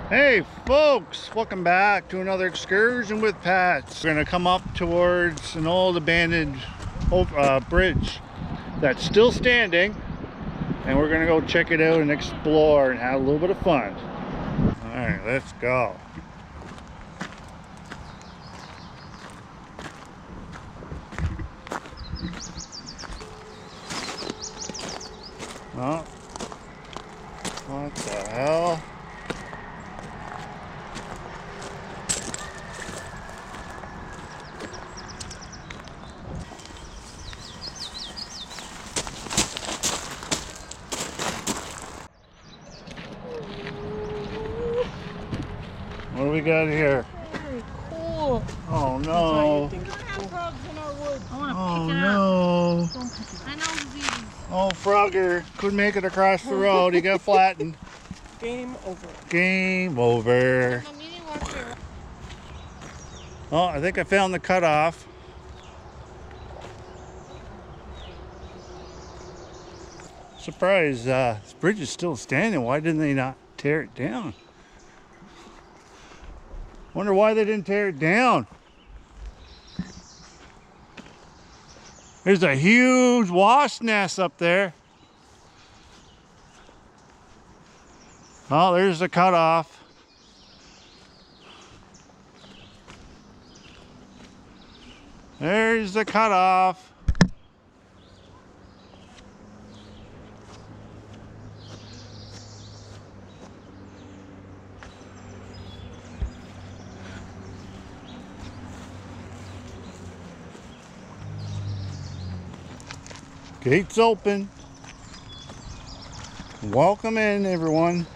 Hey folks, welcome back to another excursion with Pats. We're going to come up towards an old abandoned bridge that's still standing, and we're going to go check it out and explore and have a little bit of fun. Alright, let's go. Oh, what the hell? What do we got here? Very cool. Oh no. Oh no. I know these. Oh, Frogger couldn't make it across the road. He got flattened. Game over. Game over. Oh, I think I found the cutoff. Surprised this bridge is still standing. Why didn't they not tear it down? Wonder why they didn't tear it down. There's a huge wasp nest up there. Oh, there's the cutoff. There's the cutoff. Gates open. Welcome in, everyone.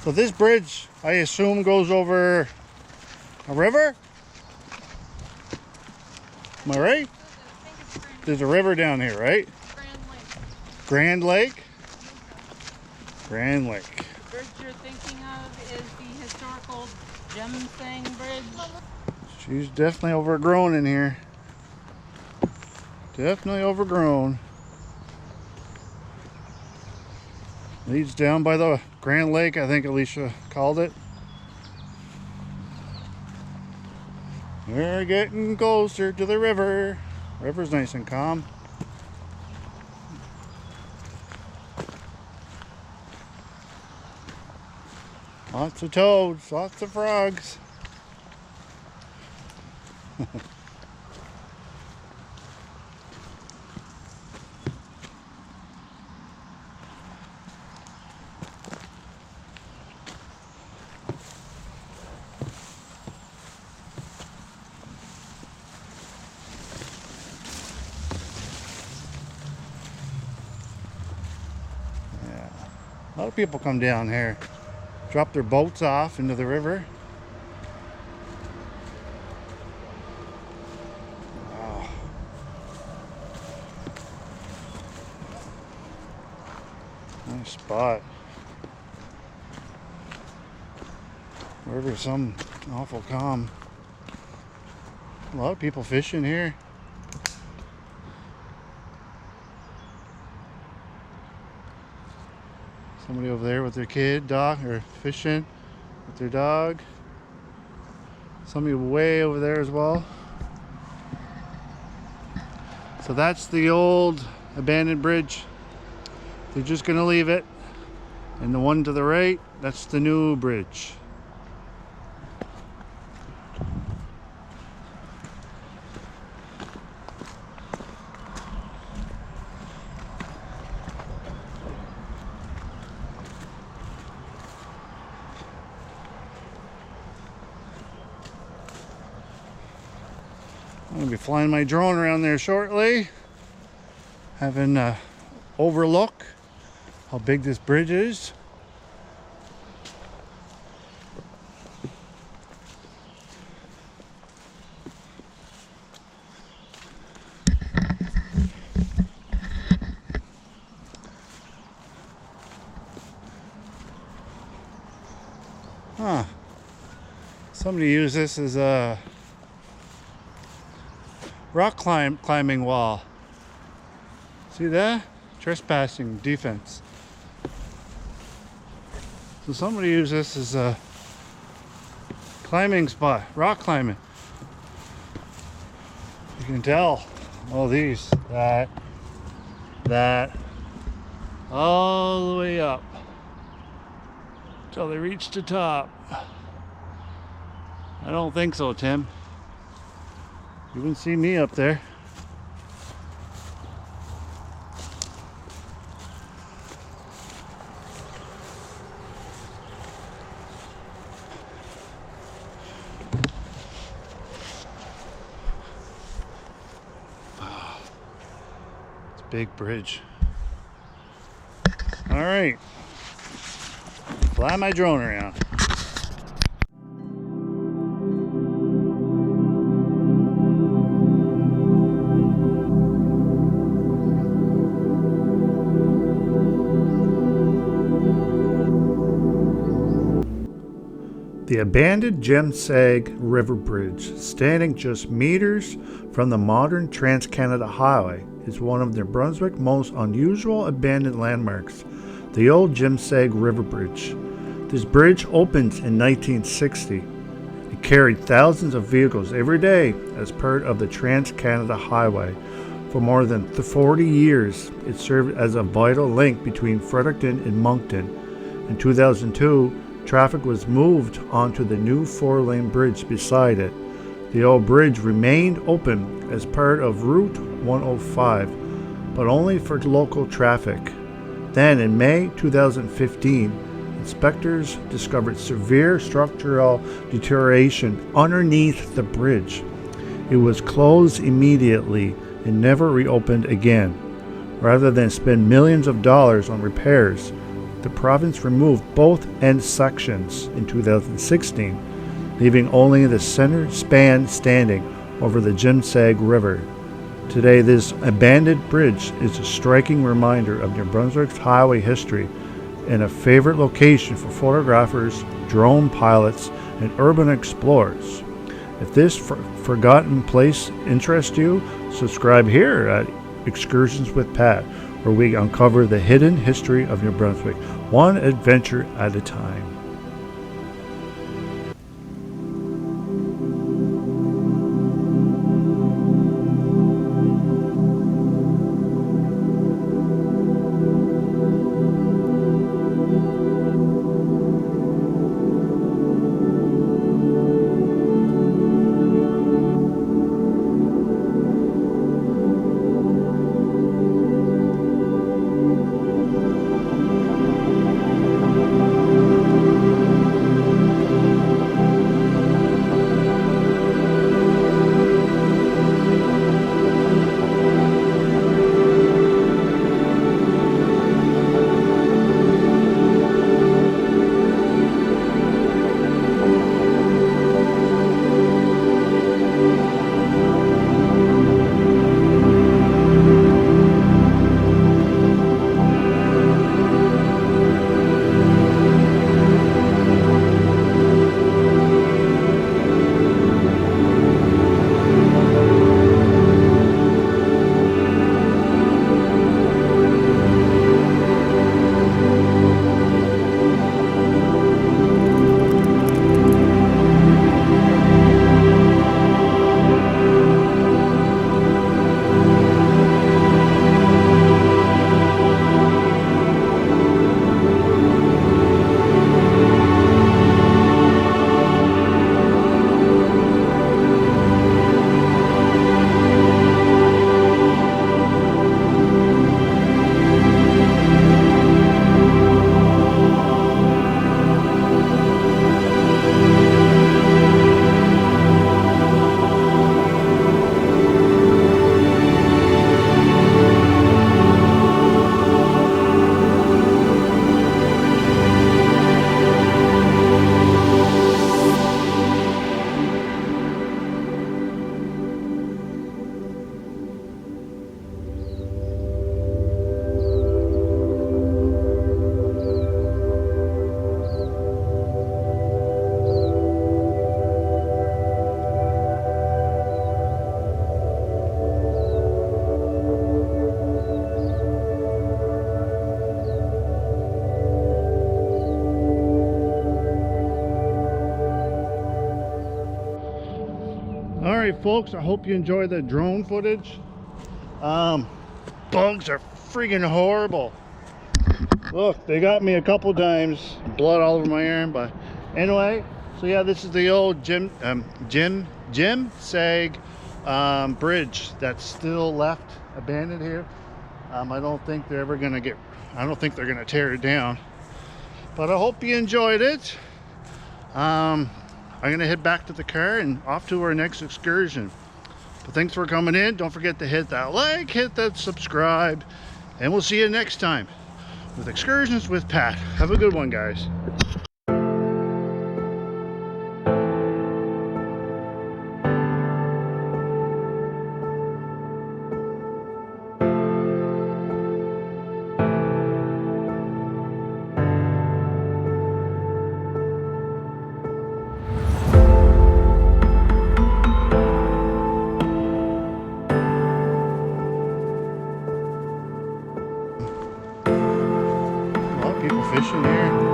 So this bridge, I assume, goes over a river? Am I right? There's a river down here, right? Grand Lake? Grand Lake. The bridge you're thinking of is the historical Jemseg Bridge. She's definitely overgrown in here. Definitely overgrown. Leads down by the Grand Lake, I think Alicia called it. We're getting closer to the river. River's nice and calm. Lots of toads, lots of frogs. A lot of people come down here, drop their boats off into the river. Wow. Nice spot. River's some awful calm. A lot of people fishing here. Somebody over there with their kid, dog, or fishing with their dog. Somebody way over there as well. So that's the old abandoned bridge. They're just gonna leave it. And the one to the right, that's the new bridge. I'm going to be flying my drone around there shortly, having an overlook how big this bridge is. Huh. Somebody used this as a rock climbing wall. See that? Trespassing defense. So somebody used this as a climbing spot, rock climbing. You can tell all these, that, all the way up till they reach the top. I don't think so, Tim. You wouldn't see me up there. It's a big bridge. All right, fly my drone around. The abandoned Jemseg River Bridge, standing just meters from the modern Trans-Canada Highway, is one of New Brunswick's most unusual abandoned landmarks, the old Jemseg River Bridge. This bridge opened in 1960. It carried thousands of vehicles every day as part of the Trans-Canada Highway. For more than 40 years, it served as a vital link between Fredericton and Moncton. In 2002, traffic was moved onto the new 4-lane bridge beside it. The old bridge remained open as part of Route 105, but only for local traffic. Then in May 2015, inspectors discovered severe structural deterioration underneath the bridge. It was closed immediately and never reopened again. Rather than spend millions of dollars on repairs, the province removed both end sections in 2016, leaving only the center span standing over the Jemseg River. Today, this abandoned bridge is a striking reminder of New Brunswick's highway history and a favorite location for photographers, drone pilots, and urban explorers. If this forgotten place interests you, subscribe here at Excursions with Pat, where we uncover the hidden history of New Brunswick, one adventure at a time. folks, I hope you enjoy the drone footage. Bugs are freaking horrible. Look, they got me a couple times, blood all over my arm. But anyway, so yeah, this is the old Jemseg Bridge that's still left abandoned here. I don't think they're ever gonna tear it down, but I hope you enjoyed it. I'm gonna head back to the car and off to our next excursion. But thanks for coming in. Don't forget to hit that like, hit that subscribe, and we'll see you next time with Excursions with Pat. Have a good one, guys. A lot of people fishing here.